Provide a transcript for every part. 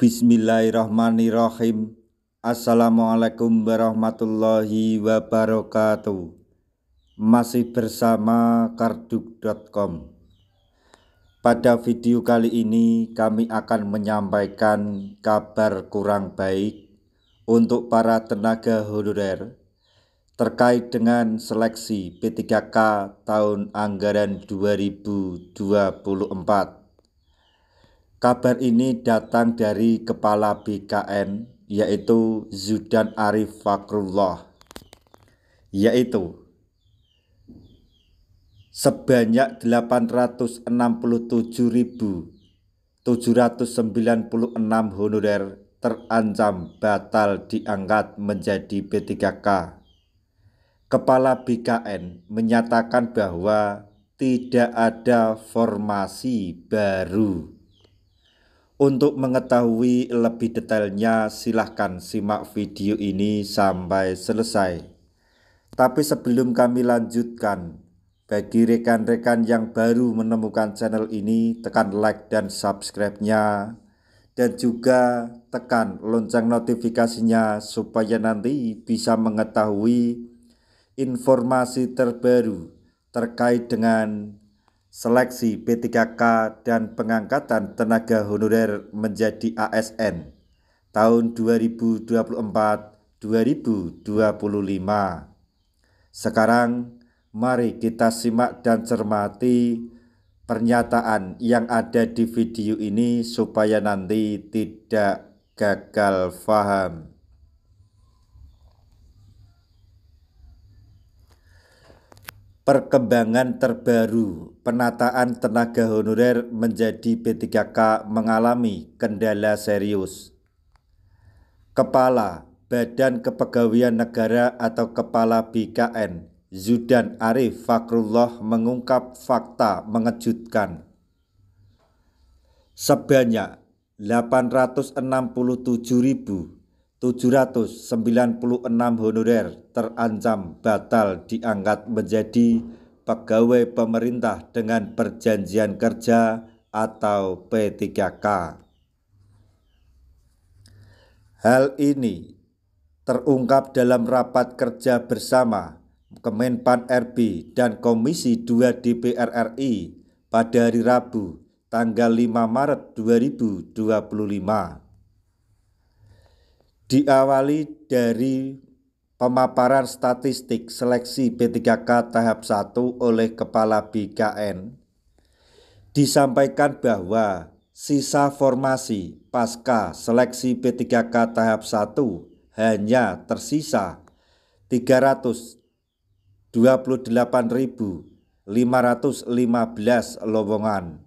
Bismillahirrahmanirrahim. Assalamualaikum warahmatullahi wabarakatuh. Masih bersama karduk.com. Pada video kali ini kami akan menyampaikan kabar kurang baik untuk para tenaga honorer terkait dengan seleksi P3K tahun anggaran 2024. Kabar ini datang dari Kepala BKN, yaitu Zudan Arif Fakrullah, yaitu sebanyak 867.796 honorer terancam batal diangkat menjadi P3K. Kepala BKN menyatakan bahwa tidak ada formasi baru. Untuk mengetahui lebih detailnya, silahkan simak video ini sampai selesai. Tapi sebelum kami lanjutkan, bagi rekan-rekan yang baru menemukan channel ini, tekan like dan subscribe-nya, dan juga tekan lonceng notifikasinya supaya nanti bisa mengetahui informasi terbaru terkait dengan seleksi P3K dan pengangkatan tenaga honorer menjadi ASN tahun 2024-2025. Sekarang mari kita simak dan cermati pernyataan yang ada di video ini supaya nanti tidak gagal paham. Perkembangan terbaru penataan tenaga honorer menjadi P3K mengalami kendala serius. Kepala Badan Kepegawaian Negara atau Kepala BKN Zudan Arif Fakrullah mengungkap fakta mengejutkan. Sebanyak 867.796 honorer terancam batal diangkat menjadi pegawai pemerintah dengan perjanjian kerja atau P3K. Hal ini terungkap dalam rapat kerja bersama Kemenpan RB dan Komisi 2 DPR RI pada hari Rabu tanggal 5 Maret 2025. Diawali dari pemaparan statistik seleksi P3K tahap 1 oleh Kepala BKN, disampaikan bahwa sisa formasi pasca seleksi P3K tahap 1 hanya tersisa 328.515 lowongan.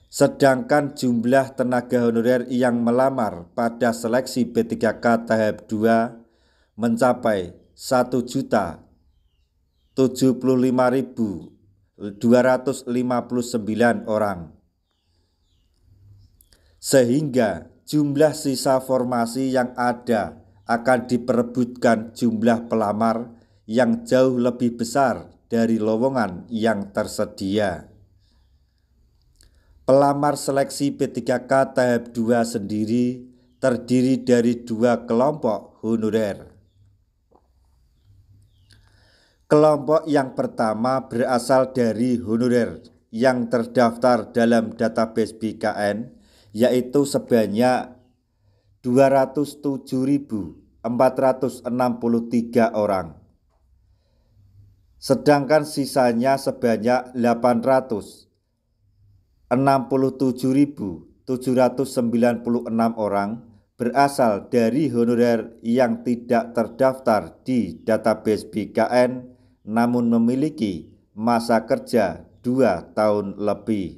Sedangkan jumlah tenaga honorer yang melamar pada seleksi P3K tahap 2 mencapai 1.075.259 orang. Sehingga jumlah sisa formasi yang ada akan diperebutkan jumlah pelamar yang jauh lebih besar dari lowongan yang tersedia. Pelamar seleksi P3K tahap 2 sendiri terdiri dari dua kelompok honorer. Kelompok yang pertama berasal dari honorer yang terdaftar dalam database BKN, yaitu sebanyak 207.463 orang. Sedangkan sisanya sebanyak 867.796 orang berasal dari honorer yang tidak terdaftar di database BKN namun memiliki masa kerja 2 tahun lebih.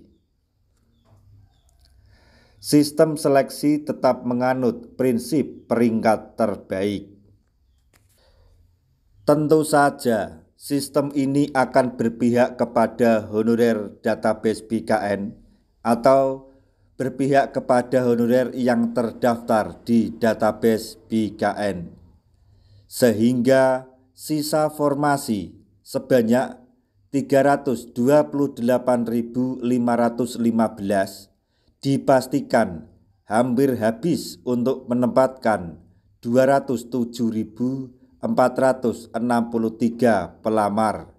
Sistem seleksi tetap menganut prinsip peringkat terbaik. Tentu saja sistem ini akan berpihak kepada honorer database BKN atau berpihak kepada honorer yang terdaftar di database BKN. Sehingga sisa formasi sebanyak 328.515 dipastikan hampir habis untuk menempatkan 207.463 pelamar,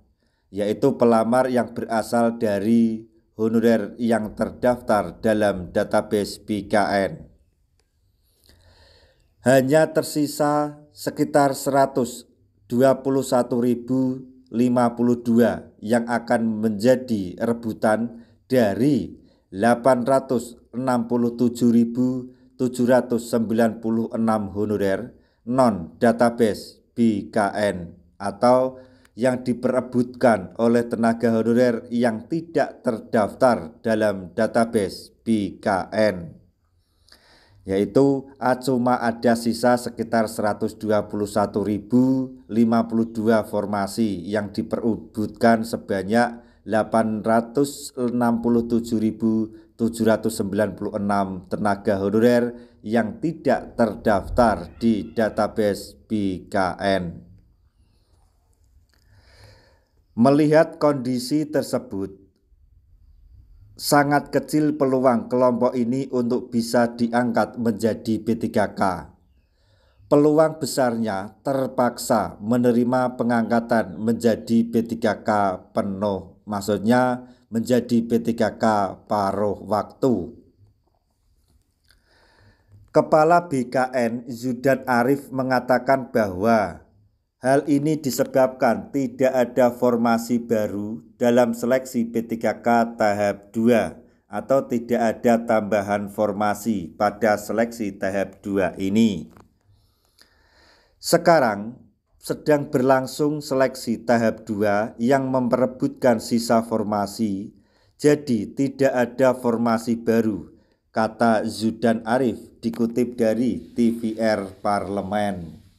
yaitu pelamar yang berasal dari honorer yang terdaftar dalam database BKN. Hanya tersisa sekitar 121.052 yang akan menjadi rebutan dari 867.796 honorer non-database BKN atau yang diperebutkan oleh tenaga honorer yang tidak terdaftar dalam database BKN, yaitu cuma ada sisa sekitar 121.052 formasi yang diperebutkan sebanyak 867.796 tenaga honorer yang tidak terdaftar di database BKN. Melihat kondisi tersebut, sangat kecil peluang kelompok ini untuk bisa diangkat menjadi P3K. Peluang besarnya terpaksa menerima pengangkatan menjadi P3K penuh, maksudnya menjadi P3K paruh waktu. Kepala BKN Zudan Arif mengatakan bahwa hal ini disebabkan tidak ada formasi baru dalam seleksi P3K tahap 2 atau tidak ada tambahan formasi pada seleksi tahap 2 ini. Sekarang sedang berlangsung seleksi tahap 2 yang memperebutkan sisa formasi, jadi tidak ada formasi baru, kata Zudan Arif dikutip dari TVR Parlemen.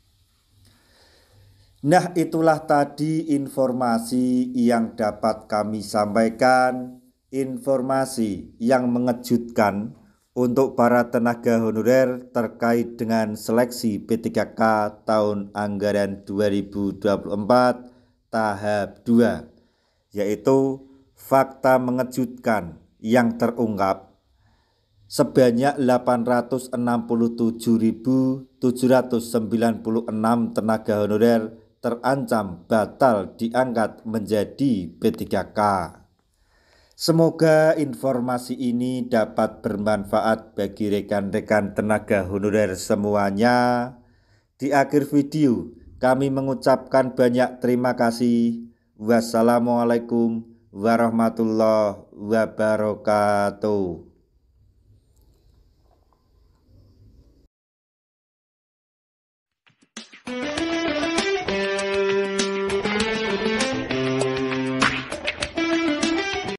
Nah, itulah tadi informasi yang dapat kami sampaikan, informasi yang mengejutkan untuk para tenaga honorer terkait dengan seleksi P3K tahun anggaran 2024 tahap 2, yaitu fakta mengejutkan yang terungkap sebanyak 867.796 tenaga honorer terancam batal diangkat menjadi P3K. Semoga informasi ini dapat bermanfaat bagi rekan-rekan tenaga honorer semuanya. Di akhir video, kami mengucapkan banyak terima kasih. Wassalamualaikum warahmatullahi wabarakatuh.